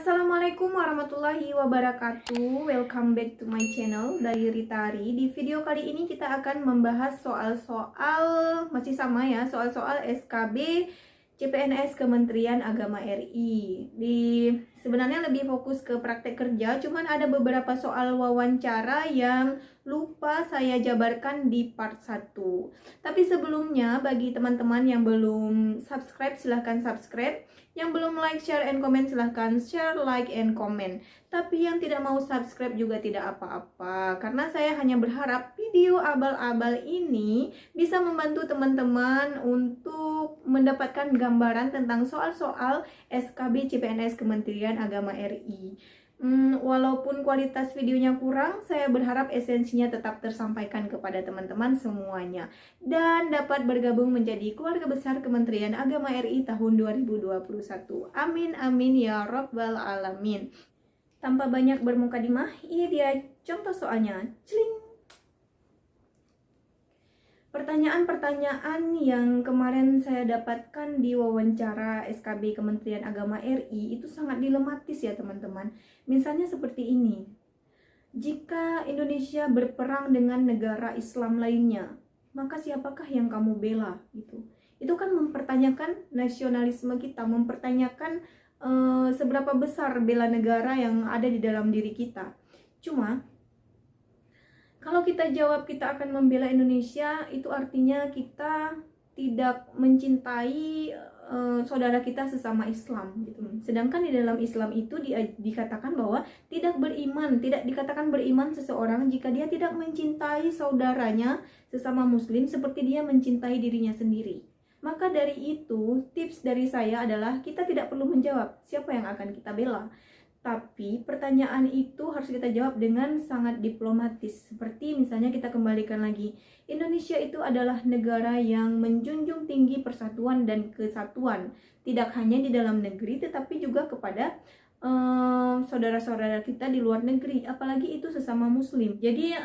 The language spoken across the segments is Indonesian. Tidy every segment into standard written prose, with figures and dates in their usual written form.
Assalamualaikum warahmatullahi wabarakatuh. Welcome back to my channel Diary Tari. Di video kali ini kita akan membahas soal-soal masih sama ya, soal-soal SKB CPNS Kementerian Agama RI. Sebenarnya lebih fokus ke praktek kerja, cuman ada beberapa soal wawancara yang lupa saya jabarkan di part 1. Tapi sebelumnya, bagi teman-teman yang belum subscribe, silahkan subscribe. Yang belum like, share, and comment, silahkan share, like, and comment. Tapi yang tidak mau subscribe juga tidak apa-apa, karena saya hanya berharap video abal-abal ini bisa membantu teman-teman untuk mendapatkan gambaran tentang soal-soal SKB CPNS Kementerian Agama RI. Walaupun kualitas videonya kurang, saya berharap esensinya tetap tersampaikan kepada teman-teman semuanya dan dapat bergabung menjadi keluarga besar Kementerian Agama RI tahun 2021. Amin amin ya rabbal alamin. Tanpa banyak bermukadimah, ini dia contoh soalnya. Celing. Pertanyaan-pertanyaan yang kemarin saya dapatkan di wawancara SKB Kementerian Agama RI itu sangat dilematis ya teman-teman. Misalnya seperti ini. Jika Indonesia berperang dengan negara Islam lainnya, maka siapakah yang kamu bela gitu? Itu kan mempertanyakan nasionalisme kita, mempertanyakan seberapa besar bela negara yang ada di dalam diri kita. Cuma kalau kita jawab kita akan membela Indonesia, itu artinya kita tidak mencintai saudara kita sesama Islam gitu. Sedangkan di dalam Islam itu dikatakan bahwa tidak dikatakan beriman seseorang jika dia tidak mencintai saudaranya sesama muslim seperti dia mencintai dirinya sendiri. Maka dari itu, tips dari saya adalah kita tidak perlu menjawab siapa yang akan kita bela. Tapi pertanyaan itu harus kita jawab dengan sangat diplomatis. Seperti misalnya kita kembalikan lagi, Indonesia itu adalah negara yang menjunjung tinggi persatuan dan kesatuan. Tidak hanya di dalam negeri, tetapi juga kepada saudara-saudara kita di luar negeri. Apalagi itu sesama muslim. Jadi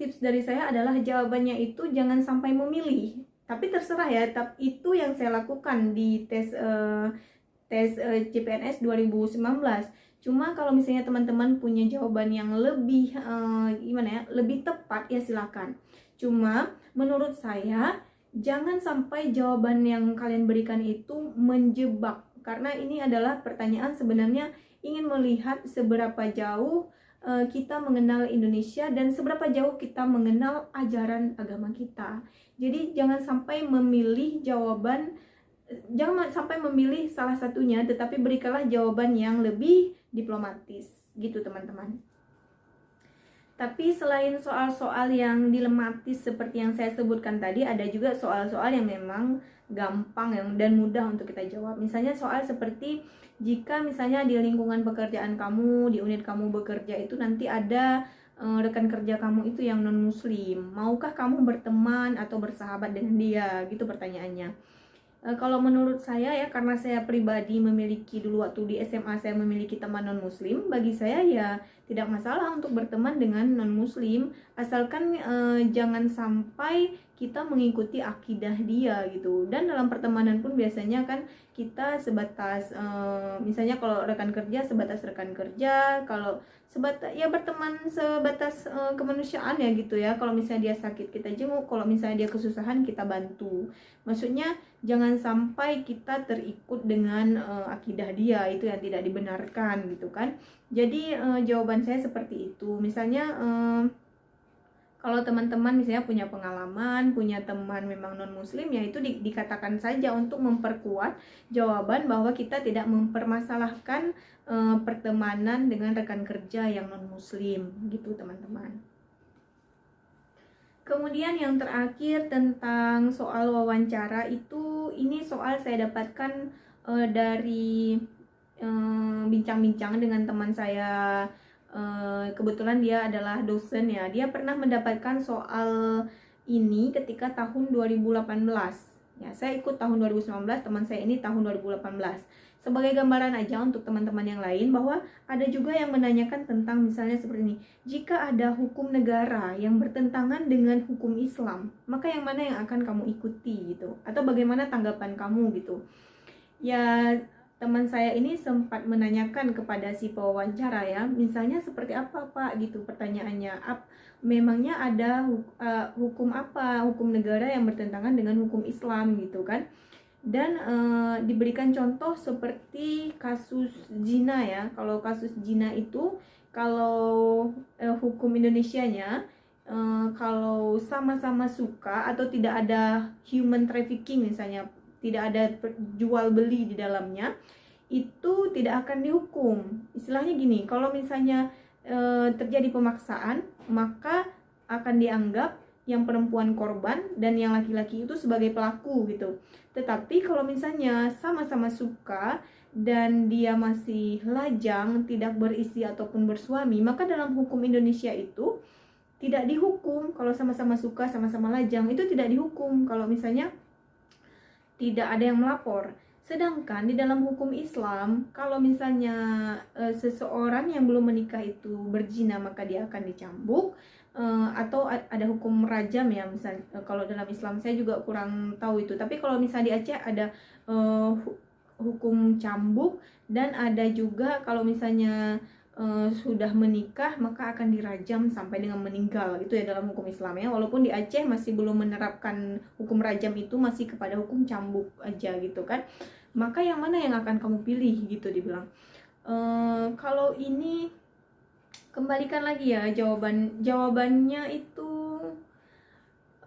tips dari saya adalah jawabannya itu jangan sampai memilih. Tapi terserah ya, itu yang saya lakukan di tes CPNS 2019. Cuma kalau misalnya teman-teman punya jawaban yang lebih lebih tepat ya silakan. Cuma menurut saya jangan sampai jawaban yang kalian berikan itu menjebak, karena ini adalah pertanyaan sebenarnya ingin melihat seberapa jauh kita mengenal Indonesia dan seberapa jauh kita mengenal ajaran agama kita. Jadi jangan sampai memilih jangan sampai memilih salah satunya, tetapi berikanlah jawaban yang lebih diplomatis gitu teman-teman. Tapi selain soal-soal yang dilematis seperti yang saya sebutkan tadi, ada juga soal-soal yang memang gampang dan mudah untuk kita jawab. Misalnya soal seperti jika misalnya di lingkungan pekerjaan kamu, di unit kamu bekerja itu nanti ada rekan kerja kamu itu yang non muslim, maukah kamu berteman atau bersahabat dengan dia? Gitu pertanyaannya. Kalau menurut saya ya, karena saya pribadi memiliki dulu waktu di SMA saya memiliki teman non muslim, bagi saya ya tidak masalah untuk berteman dengan non muslim, asalkan jangan sampai kita mengikuti akidah dia gitu. Dan dalam pertemanan pun biasanya kan kita sebatas misalnya kalau rekan kerja sebatas rekan kerja, kalau berteman sebatas kemanusiaan ya gitu ya. Kalau misalnya dia sakit kita jenguk, kalau misalnya dia kesusahan kita bantu. Maksudnya jangan sampai kita terikut dengan akidah dia, itu yang tidak dibenarkan gitu kan. Jadi jawaban saya seperti itu. Misalnya kalau teman-teman misalnya punya pengalaman, punya teman memang non muslim, ya itu dikatakan saja untuk memperkuat jawaban bahwa kita tidak mempermasalahkan pertemanan dengan rekan kerja yang non muslim gitu teman-teman. Kemudian yang terakhir tentang soal wawancara itu, ini soal saya dapatkan dari bincang-bincang dengan teman saya. Kebetulan dia adalah dosen ya. Dia pernah mendapatkan soal ini ketika tahun 2018. Ya, saya ikut tahun 2019, teman saya ini tahun 2018. Sebagai gambaran aja untuk teman-teman yang lain bahwa ada juga yang menanyakan tentang misalnya seperti ini. Jika ada hukum negara yang bertentangan dengan hukum Islam, maka yang mana yang akan kamu ikuti gitu? Atau bagaimana tanggapan kamu gitu? Ya teman saya ini sempat menanyakan kepada si pewawancara ya, misalnya seperti apa Pak gitu pertanyaannya, memangnya ada hukum apa, hukum negara yang bertentangan dengan hukum Islam gitu kan. Dan diberikan contoh seperti kasus zina ya. Kalau kasus zina itu, kalau hukum Indonesianya, kalau sama-sama suka atau tidak ada human trafficking misalnya, tidak ada jual beli di dalamnya, itu tidak akan dihukum. Istilahnya gini, kalau misalnya terjadi pemaksaan, maka akan dianggap yang perempuan korban dan yang laki-laki itu sebagai pelaku gitu. Tetapi kalau misalnya sama-sama suka dan dia masih lajang, tidak beristri ataupun bersuami, maka dalam hukum Indonesia itu tidak dihukum. Kalau sama-sama suka, sama-sama lajang, itu tidak dihukum kalau misalnya tidak ada yang melapor. Sedangkan di dalam hukum Islam, kalau misalnya seseorang yang belum menikah itu berzina, maka dia akan dicambuk, atau ada hukum rajam ya, misalnya kalau dalam Islam saya juga kurang tahu itu. Tapi kalau misalnya di Aceh ada hukum cambuk, dan ada juga kalau misalnya sudah menikah maka akan dirajam sampai dengan meninggal. Itu ya dalam hukum Islam ya. Walaupun di Aceh masih belum menerapkan hukum rajam, itu masih kepada hukum cambuk aja gitu kan. Maka yang mana yang akan kamu pilih gitu dibilang. Kalau ini kembalikan lagi ya jawabannya itu,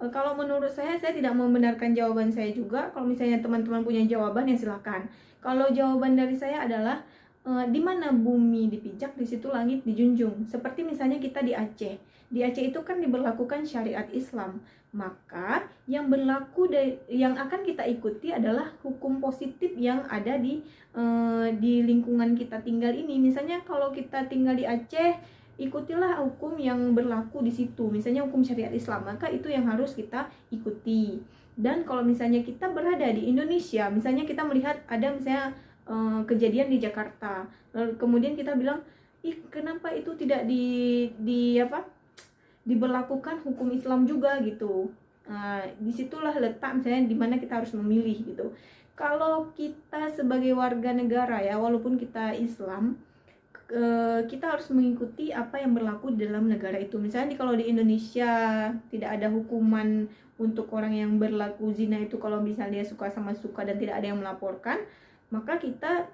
kalau menurut saya tidak membenarkan jawaban saya juga. Kalau misalnya teman-teman punya jawaban ya silakan. Kalau jawaban dari saya adalah di mana bumi dipijak, di situ langit dijunjung. Seperti misalnya kita di Aceh. Di Aceh itu kan diberlakukan syariat Islam. Maka yang berlaku yang akan kita ikuti adalah hukum positif yang ada di lingkungan kita tinggal ini. Misalnya kalau kita tinggal di Aceh, ikutilah hukum yang berlaku di situ. Misalnya hukum syariat Islam, maka itu yang harus kita ikuti. Dan kalau misalnya kita berada di Indonesia, misalnya kita melihat ada misalnya kejadian di Jakarta, lalu kemudian kita bilang, kenapa itu tidak diberlakukan hukum Islam juga gitu. Disitulah letak misalnya dimana kita harus memilih gitu. Kalau kita sebagai warga negara ya, walaupun kita Islam, kita harus mengikuti apa yang berlaku di dalam negara itu. Misalnya kalau di Indonesia tidak ada hukuman untuk orang yang berlaku zina itu, kalau misalnya dia suka sama suka dan tidak ada yang melaporkan, maka kita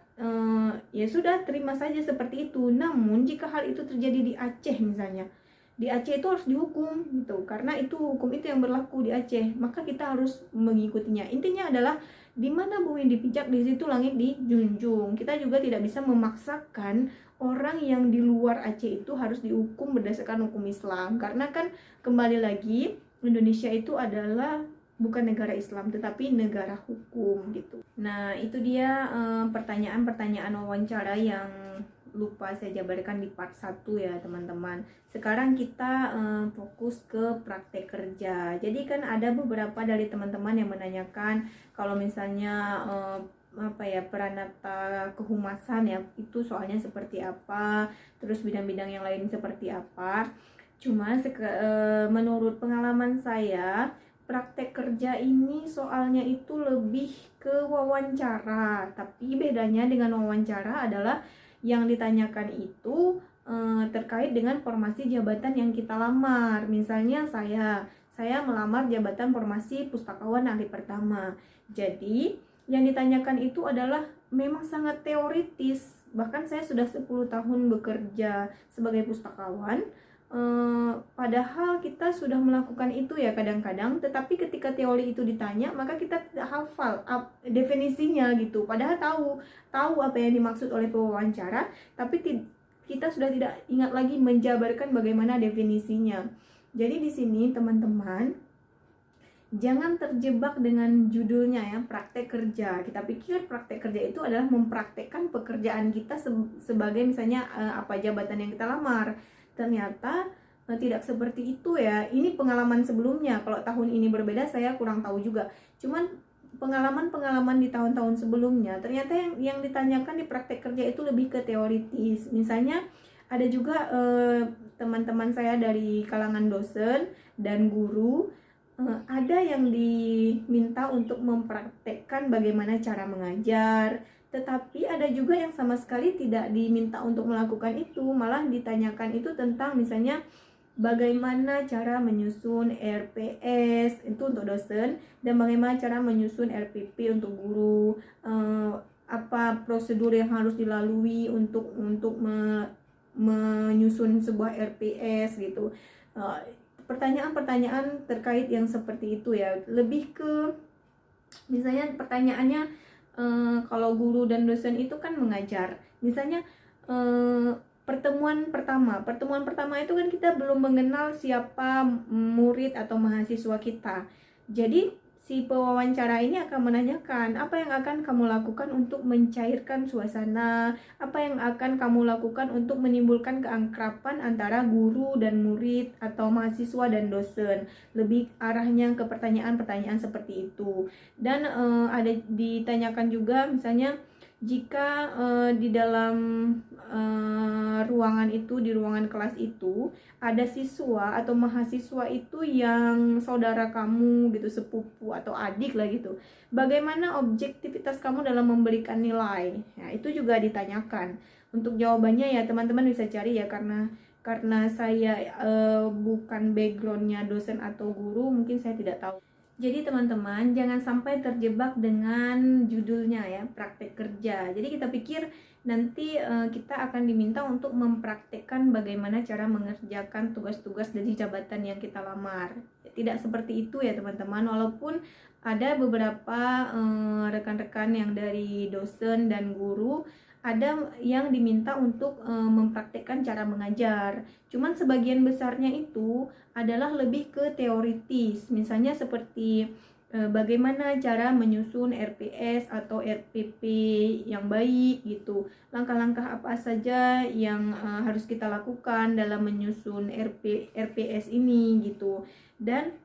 ya sudah terima saja seperti itu. Namun jika hal itu terjadi di Aceh misalnya, di Aceh itu harus dihukum gitu, karena itu hukum itu yang berlaku di Aceh, maka kita harus mengikutinya. Intinya adalah di mana bumi dipijak, di situ langit dijunjung. Kita juga tidak bisa memaksakan orang yang di luar Aceh itu harus dihukum berdasarkan hukum Islam, karena kan kembali lagi Indonesia itu adalah bukan negara Islam tetapi negara hukum gitu. Nah, itu dia pertanyaan-pertanyaan wawancara yang lupa saya jabarkan di part 1 ya teman-teman. Sekarang kita fokus ke praktek kerja. Jadi kan ada beberapa dari teman-teman yang menanyakan kalau misalnya peranata kehumasan ya, itu soalnya seperti apa, terus bidang-bidang yang lain seperti apa. Cuma menurut pengalaman saya, praktek kerja ini soalnya itu lebih ke wawancara. Tapi bedanya dengan wawancara adalah yang ditanyakan itu terkait dengan formasi jabatan yang kita lamar. Misalnya saya melamar jabatan formasi pustakawan ahli pertama. Jadi yang ditanyakan itu adalah memang sangat teoritis. Bahkan saya sudah 10 tahun bekerja sebagai pustakawan, padahal kita sudah melakukan itu ya kadang-kadang, tetapi ketika teori itu ditanya maka kita tidak hafal definisinya gitu. Padahal tahu apa yang dimaksud oleh pewawancara, tapi kita sudah tidak ingat lagi menjabarkan bagaimana definisinya. Jadi di sini teman-teman, jangan terjebak dengan judulnya ya, praktek kerja. Kita pikir praktek kerja itu adalah mempraktekkan pekerjaan kita sebagai misalnya apa jabatan yang kita lamar. Ternyata tidak seperti itu ya. Ini pengalaman sebelumnya. Kalau tahun ini berbeda saya kurang tahu juga. Cuman pengalaman-pengalaman di tahun-tahun sebelumnya, ternyata yang ditanyakan di praktek kerja itu lebih ke teoritis. Misalnya ada juga teman-teman saya dari kalangan dosen dan guru, ada yang diminta untuk mempraktekkan bagaimana cara mengajar, Tetapi ada juga yang sama sekali tidak diminta untuk melakukan itu, malah ditanyakan itu tentang misalnya bagaimana cara menyusun RPS itu untuk dosen, dan bagaimana cara menyusun RPP untuk guru, apa prosedur yang harus dilalui untuk menyusun sebuah RPS gitu. Pertanyaan-pertanyaan terkait yang seperti itu ya, lebih ke misalnya pertanyaannya, kalau guru dan dosen itu kan mengajar, misalnya pertemuan pertama itu kan kita belum mengenal siapa murid atau mahasiswa kita. Jadi si pewawancara ini akan menanyakan apa yang akan kamu lakukan untuk mencairkan suasana, apa yang akan kamu lakukan untuk menimbulkan keakraban antara guru dan murid atau mahasiswa dan dosen. Lebih arahnya ke pertanyaan-pertanyaan seperti itu. Dan ada ditanyakan juga misalnya jika di dalam ruangan itu, di ruangan kelas itu ada siswa atau mahasiswa itu yang saudara kamu gitu, sepupu atau adik lah gitu, bagaimana objektivitas kamu dalam memberikan nilai. Nah, itu juga ditanyakan. Untuk jawabannya ya teman-teman bisa cari ya, karena saya bukan backgroundnya dosen atau guru, mungkin saya tidak tahu. Jadi teman-teman jangan sampai terjebak dengan judulnya ya, praktek kerja. Jadi kita pikir nanti kita akan diminta untuk mempraktekkan bagaimana cara mengerjakan tugas-tugas dari jabatan yang kita lamar. Tidak seperti itu ya teman-teman, walaupun ada beberapa rekan-rekan yang dari dosen dan guru ada yang diminta untuk mempraktekkan cara mengajar. Cuman sebagian besarnya itu adalah lebih ke teoritis. Misalnya seperti bagaimana cara menyusun RPS atau RPP yang baik gitu. Langkah-langkah apa saja yang harus kita lakukan dalam menyusun RPS ini gitu. Dan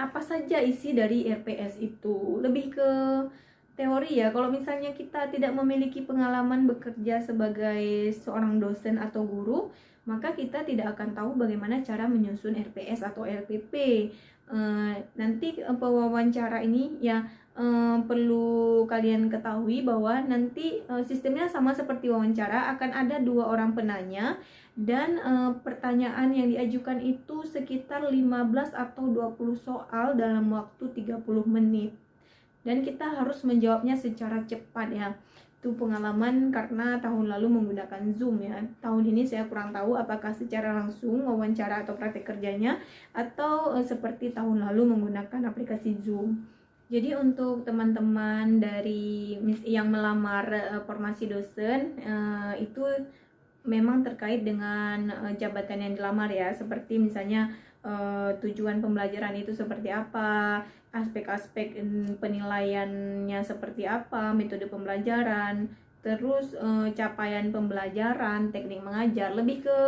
apa saja isi dari RPS itu. Lebih ke teori ya. Kalau misalnya kita tidak memiliki pengalaman bekerja sebagai seorang dosen atau guru, maka kita tidak akan tahu bagaimana cara menyusun RPS atau RPP. Nanti pewawancara ini ya perlu kalian ketahui bahwa nanti sistemnya sama seperti wawancara, akan ada 2 orang penanya dan pertanyaan yang diajukan itu sekitar 15 atau 20 soal dalam waktu 30 menit. Dan kita harus menjawabnya secara cepat ya. Itu pengalaman karena tahun lalu menggunakan Zoom ya. Tahun ini saya kurang tahu apakah secara langsung wawancara atau praktek kerjanya, atau seperti tahun lalu menggunakan aplikasi Zoom. Jadi untuk teman-teman dari yang melamar formasi dosen, itu memang terkait dengan jabatan yang dilamar ya. Seperti misalnya tujuan pembelajaran itu seperti apa, aspek-aspek penilaiannya seperti apa, metode pembelajaran, terus capaian pembelajaran, teknik mengajar, lebih ke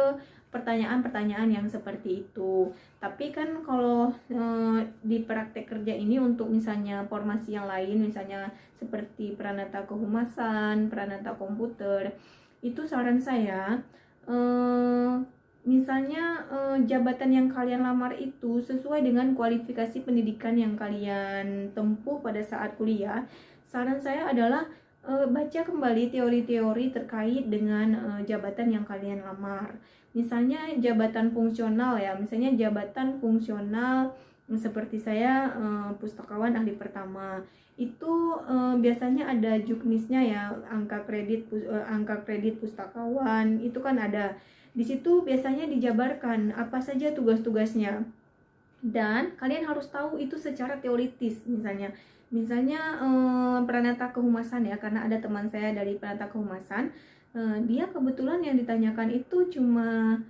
pertanyaan-pertanyaan yang seperti itu. Tapi kan kalau di praktek kerja ini untuk misalnya formasi yang lain, misalnya seperti Pranata Kehumasan, Pranata Komputer, itu saran saya misalnya jabatan yang kalian lamar itu sesuai dengan kualifikasi pendidikan yang kalian tempuh pada saat kuliah. Saran saya adalah baca kembali teori-teori terkait dengan jabatan yang kalian lamar. Misalnya jabatan fungsional ya, misalnya jabatan fungsional seperti saya pustakawan ahli pertama. Itu biasanya ada juknisnya ya, angka kredit pustakawan itu kan ada. Di situ biasanya dijabarkan apa saja tugas-tugasnya. Dan kalian harus tahu itu secara teoritis. Misalnya Pranata Kehumasan ya, karena ada teman saya dari Pranata Kehumasan, dia kebetulan yang ditanyakan itu cuma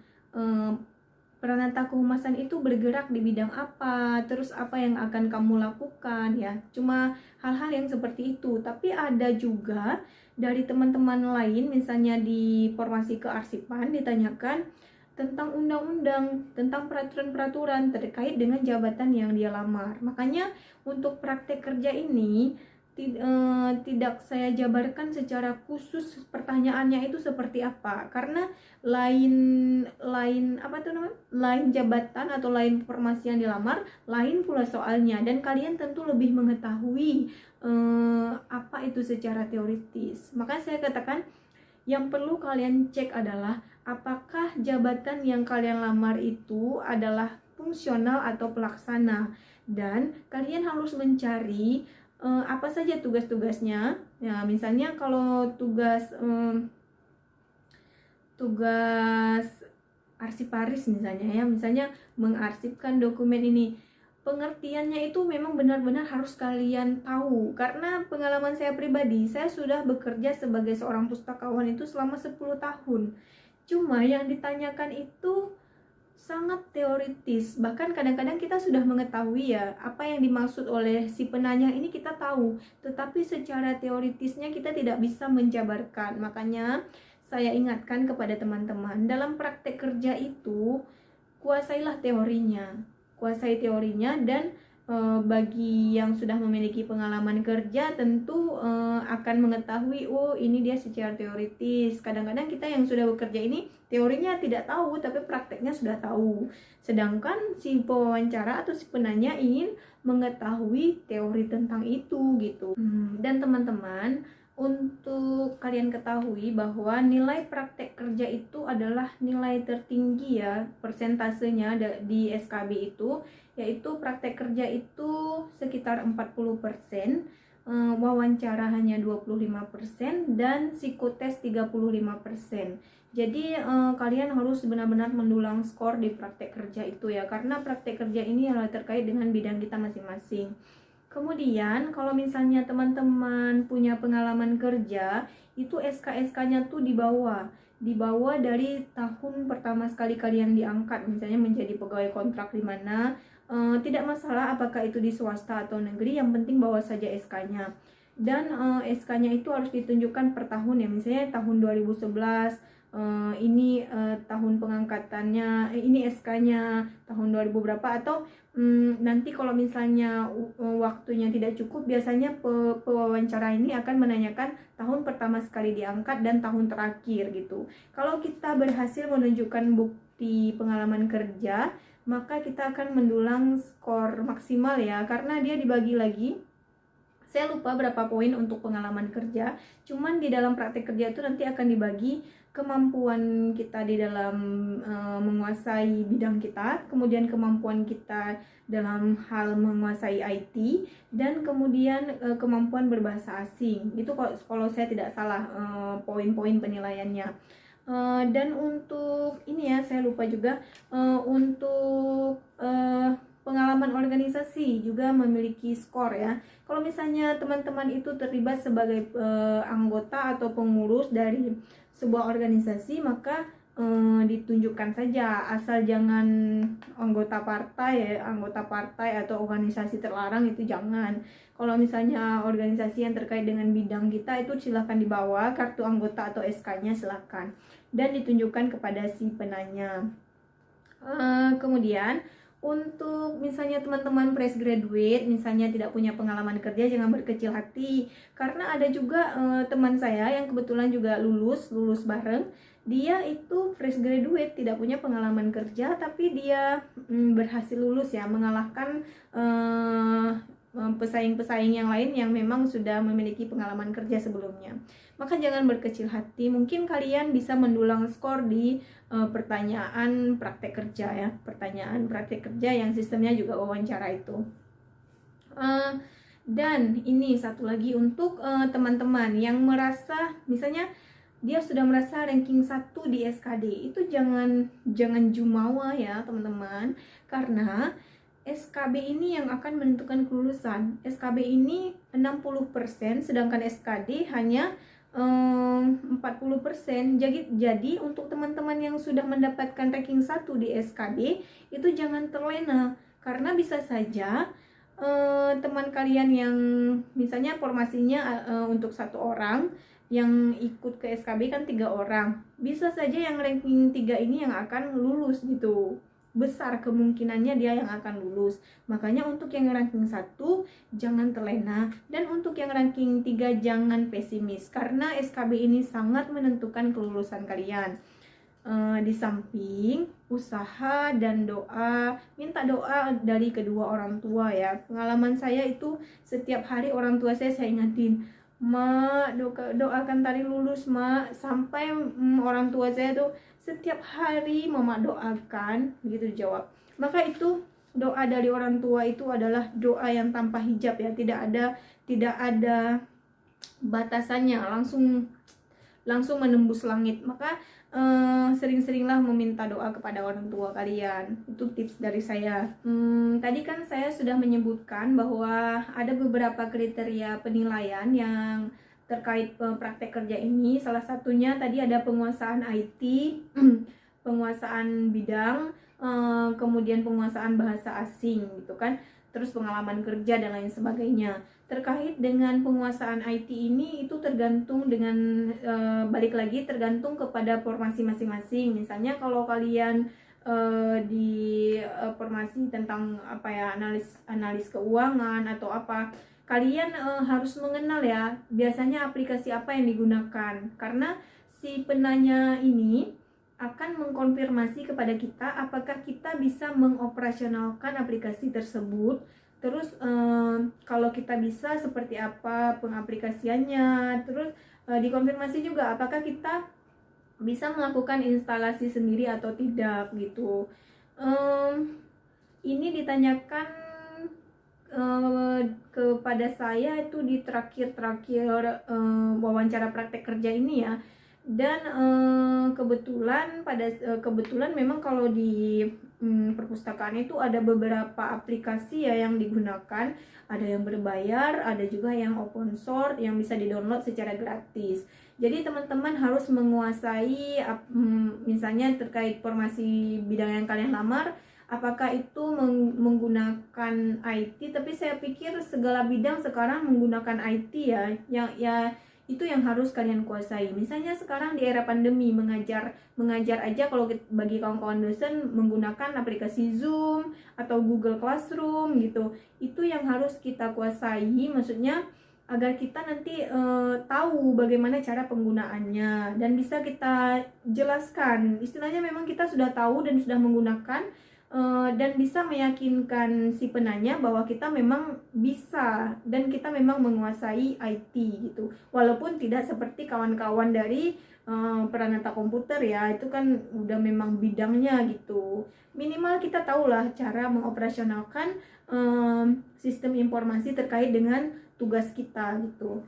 Pranata Kehumasan itu bergerak di bidang apa, terus apa yang akan kamu lakukan ya. Cuma hal-hal yang seperti itu. Tapi ada juga dari teman-teman lain, misalnya di formasi kearsipan ditanyakan tentang undang-undang, tentang peraturan-peraturan terkait dengan jabatan yang dia lamar. Makanya untuk praktek kerja ini tidak saya jabarkan secara khusus pertanyaannya itu seperti apa, karena lain apa tuh namanya, lain jabatan atau lain informasi yang dilamar, lain pula soalnya, dan kalian tentu lebih mengetahui apa itu secara teoritis. Maka saya katakan yang perlu kalian cek adalah apakah jabatan yang kalian lamar itu adalah fungsional atau pelaksana, dan kalian harus mencari apa saja tugas-tugasnya. Ya, misalnya kalau tugas arsiparis misalnya ya, misalnya mengarsipkan dokumen ini, pengertiannya itu memang benar-benar harus kalian tahu, karena pengalaman saya pribadi, saya sudah bekerja sebagai seorang pustakawan itu selama 10 tahun. Cuma yang ditanyakan itu sangat teoritis, bahkan kadang-kadang kita sudah mengetahui ya apa yang dimaksud oleh si penanya ini, kita tahu, tetapi secara teoritisnya kita tidak bisa menjabarkan. Makanya saya ingatkan kepada teman-teman, dalam praktek kerja itu kuasai teorinya, dan bagi yang sudah memiliki pengalaman kerja tentu akan mengetahui, oh ini dia secara teoritis. Kadang-kadang kita yang sudah bekerja ini teorinya tidak tahu, tapi prakteknya sudah tahu, sedangkan si pewawancara atau si penanya ingin mengetahui teori tentang itu gitu. Dan teman-teman, untuk kalian ketahui bahwa nilai praktek kerja itu adalah nilai tertinggi ya, persentasenya di SKB itu, yaitu praktek kerja itu sekitar 40%, wawancara hanya 25%, dan psikotes 35%. Jadi kalian harus benar-benar mendulang skor di praktek kerja itu ya, karena praktek kerja ini adalah terkait dengan bidang kita masing-masing. Kemudian kalau misalnya teman-teman punya pengalaman kerja, itu SK-SK-nya tuh dibawa dari tahun pertama sekali kalian diangkat, misalnya menjadi pegawai kontrak di mana, tidak masalah apakah itu di swasta atau negeri, yang penting bawa saja SK-nya. Dan SK-nya itu harus ditunjukkan per tahun ya, misalnya tahun 2011 ini tahun pengangkatannya, ini SK-nya tahun 2000 berapa, atau nanti kalau misalnya waktunya tidak cukup, biasanya pewawancara ini akan menanyakan tahun pertama sekali diangkat dan tahun terakhir gitu. Kalau kita berhasil menunjukkan bukti pengalaman kerja, maka kita akan mendulang skor maksimal ya, karena dia dibagi lagi. Saya lupa berapa poin untuk pengalaman kerja, cuman di dalam praktek kerja itu nanti akan dibagi kemampuan kita di dalam menguasai bidang kita, kemudian kemampuan kita dalam hal menguasai IT, dan kemudian kemampuan berbahasa asing. Itu kalau saya tidak salah poin-poin penilaiannya. Dan untuk ini ya, saya lupa juga, untuk pengalaman organisasi juga memiliki skor ya. Kalau misalnya teman-teman itu terlibat sebagai anggota atau pengurus dari sebuah organisasi, maka ditunjukkan saja, asal jangan anggota partai atau organisasi terlarang, itu jangan. Kalau misalnya organisasi yang terkait dengan bidang kita, itu silahkan dibawa kartu anggota atau SK-nya, silahkan, dan ditunjukkan kepada si penanya. Kemudian untuk misalnya teman-teman fresh graduate, misalnya tidak punya pengalaman kerja, jangan berkecil hati, karena ada juga teman saya yang kebetulan juga lulus bareng. Dia itu fresh graduate, tidak punya pengalaman kerja, tapi dia berhasil lulus ya, mengalahkan pesaing-pesaing yang lain yang memang sudah memiliki pengalaman kerja sebelumnya. Maka jangan berkecil hati, mungkin kalian bisa mendulang skor di pertanyaan praktek kerja ya, pertanyaan praktek kerja yang sistemnya juga wawancara itu. Dan ini satu lagi untuk teman-teman yang merasa misalnya dia sudah merasa ranking 1 di SKD, itu jangan jumawa ya teman-teman, karena SKB ini yang akan menentukan kelulusan. SKB ini 60%, sedangkan SKD hanya 40%. Jadi untuk teman-teman yang sudah mendapatkan ranking 1 di SKD, itu jangan terlena, karena bisa saja teman kalian yang misalnya formasinya untuk 1 orang, yang ikut ke SKB kan 3 orang, bisa saja yang ranking 3 ini yang akan lulus gitu. besar kemungkinannya dia yang akan lulus. Makanya untuk yang ranking 1 jangan terlena, dan untuk yang ranking 3 jangan pesimis, karena SKB ini sangat menentukan kelulusan kalian. Di samping usaha dan doa, minta doa dari kedua orang tua ya. Pengalaman saya itu setiap hari orang tua saya ingatin, "Mak, doakan Tari lulus, Mak." Sampai orang tua saya tuh setiap hari Mama doakan, gitu jawab. Maka itu doa dari orang tua itu adalah doa yang tanpa hijab ya, tidak ada batasannya, langsung menembus langit. Maka sering-seringlah meminta doa kepada orang tua kalian. Itu tips dari saya. Tadi kan saya sudah menyebutkan bahwa ada beberapa kriteria penilaian yang terkait praktek kerja ini. Salah satunya tadi ada penguasaan IT, penguasaan bidang, kemudian penguasaan bahasa asing gitu kan, terus pengalaman kerja dan lain sebagainya. Terkait dengan penguasaan IT ini itu tergantung dengan balik lagi tergantung kepada formasi masing-masing. Misalnya kalau kalian di formasi tentang apa ya, analis keuangan atau apa, kalian harus mengenal ya biasanya aplikasi apa yang digunakan, karena si penanya ini akan mengkonfirmasi kepada kita apakah kita bisa mengoperasionalkan aplikasi tersebut. Terus kalau kita bisa, seperti apa pengaplikasiannya. Terus dikonfirmasi juga apakah kita bisa melakukan instalasi sendiri atau tidak gitu. Ini ditanyakan kepada saya itu di terakhir wawancara praktek kerja ini ya. Dan kebetulan memang kalau di perpustakaan itu ada beberapa aplikasi ya yang digunakan, ada yang berbayar, ada juga yang open source yang bisa di-download secara gratis. Jadi teman-teman harus menguasai misalnya terkait formasi bidang yang kalian lamar, apakah itu menggunakan IT. Tapi saya pikir segala bidang sekarang menggunakan IT ya, itu yang harus kalian kuasai. Misalnya sekarang di era pandemi, mengajar aja kalau bagi kawan-kawan dosen menggunakan aplikasi Zoom atau Google Classroom gitu. Itu yang harus kita kuasai, maksudnya agar kita nanti tahu bagaimana cara penggunaannya dan bisa kita jelaskan. Istilahnya memang kita sudah tahu dan sudah menggunakan, dan bisa meyakinkan si penanya bahwa kita memang bisa dan kita memang menguasai IT gitu. Walaupun tidak seperti kawan-kawan dari peranata komputer ya, itu kan udah memang bidangnya gitu. Minimal kita tahulah cara mengoperasionalkan sistem informasi terkait dengan tugas kita gitu.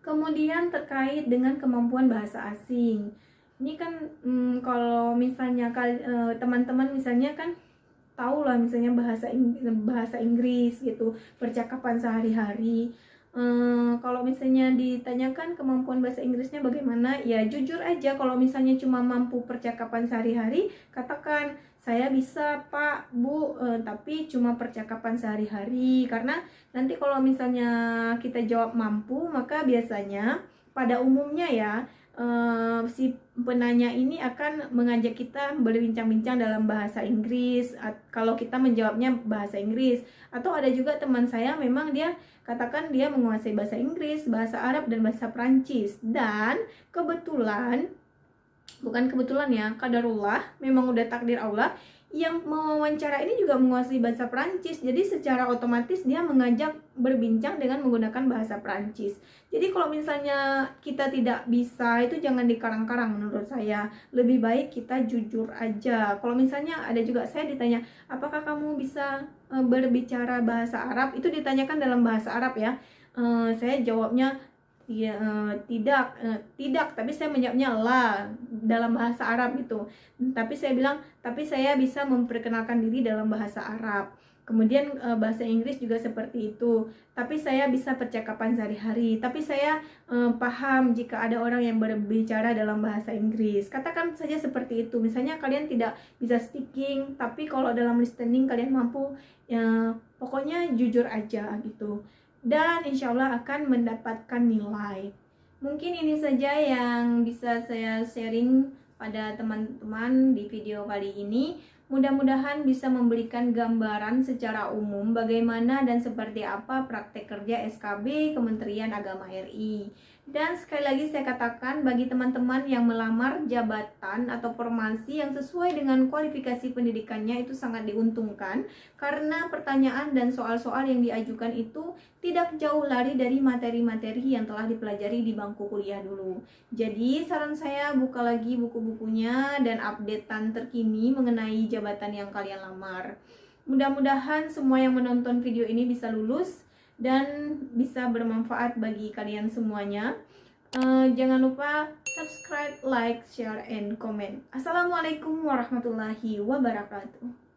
Kemudian terkait dengan kemampuan bahasa asing. Ini kan kalau misalnya teman-teman misalnya kan tahu lah misalnya bahasa Inggris gitu, percakapan sehari-hari. Kalau misalnya ditanyakan kemampuan bahasa Inggrisnya bagaimana, ya jujur aja, kalau misalnya cuma mampu percakapan sehari-hari, katakan saya bisa Pak, Bu, tapi cuma percakapan sehari-hari. Karena nanti kalau misalnya kita jawab mampu, maka biasanya pada umumnya ya si penanya ini akan mengajak kita berbincang-bincang dalam bahasa Inggris kalau kita menjawabnya bahasa Inggris. Atau ada juga teman saya memang dia katakan dia menguasai bahasa Inggris, bahasa Arab, dan bahasa Prancis. Dan bukan kebetulan ya, qadarullah, memang udah takdir Allah, yang mewawancara ini juga menguasai bahasa Prancis. Jadi secara otomatis dia mengajak berbincang dengan menggunakan bahasa Prancis. Jadi kalau misalnya kita tidak bisa, itu jangan dikarang-karang menurut saya. Lebih baik kita jujur aja. Kalau misalnya ada juga saya ditanya, apakah kamu bisa berbicara bahasa Arab? Itu ditanyakan dalam bahasa Arab ya. Saya jawabnya ya, tidak, tapi saya menjawabnya lah dalam bahasa Arab gitu. Tapi saya bilang, tapi saya bisa memperkenalkan diri dalam bahasa Arab. Kemudian bahasa Inggris juga seperti itu. Tapi saya bisa percakapan sehari-hari. Tapi saya paham jika ada orang yang berbicara dalam bahasa Inggris. Katakan saja seperti itu. Misalnya kalian tidak bisa speaking, tapi kalau dalam listening kalian mampu, ya pokoknya jujur aja gitu. Dan insya Allah akan mendapatkan nilai. Mungkin ini saja yang bisa saya sharing pada teman-teman di video kali ini. Mudah-mudahan bisa memberikan gambaran secara umum bagaimana dan seperti apa praktek kerja SKB Kementerian Agama RI. Dan sekali lagi saya katakan, bagi teman-teman yang melamar jabatan atau formasi yang sesuai dengan kualifikasi pendidikannya itu sangat diuntungkan, karena pertanyaan dan soal-soal yang diajukan itu tidak jauh lari dari materi-materi yang telah dipelajari di bangku kuliah dulu. Jadi saran saya, buka lagi buku-bukunya dan updatean terkini mengenai jabatan yang kalian lamar. Mudah-mudahan semua yang menonton video ini bisa lulus dan bisa bermanfaat bagi kalian semuanya. Jangan lupa subscribe, like, share, and comment. Assalamualaikum warahmatullahi wabarakatuh.